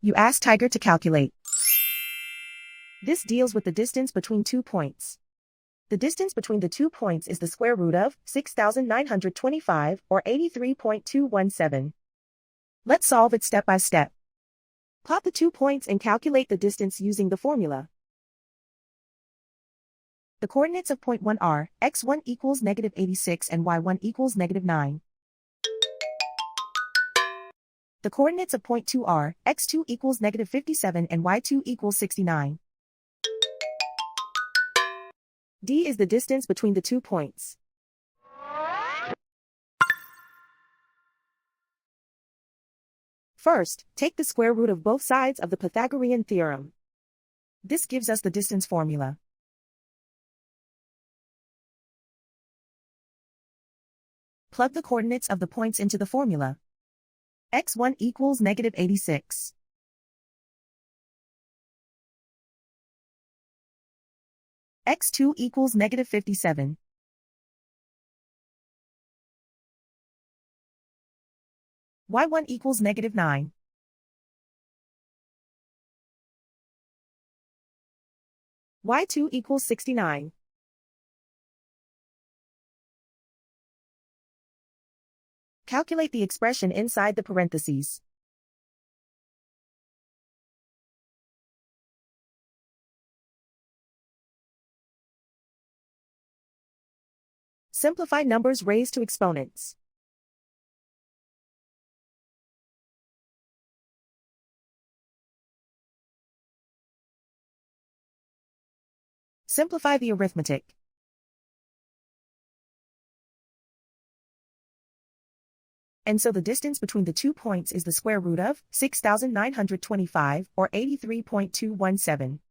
You ask Tiger to calculate. This deals with the distance between 2 points. The distance between the 2 points is the square root of 6,925, or 83.217. Let's solve it step by step. Plot the 2 points and calculate the distance using the formula. The coordinates of point 1 are x1 equals -86 and y1 equals -9. The coordinates of point 2 are x2 equals -57 and y2 equals 69. D is the distance between the 2 points. First, take the square root of both sides of the Pythagorean theorem. This gives us the distance formula. Plug the coordinates of the points into the formula. x1 equals -86. x2 equals -57. y1 equals -9. y2 equals 69. Calculate the expression inside the parentheses. Simplify numbers raised to exponents. Simplify the arithmetic. And so the distance between the 2 points is the square root of 6,925, or 83.217.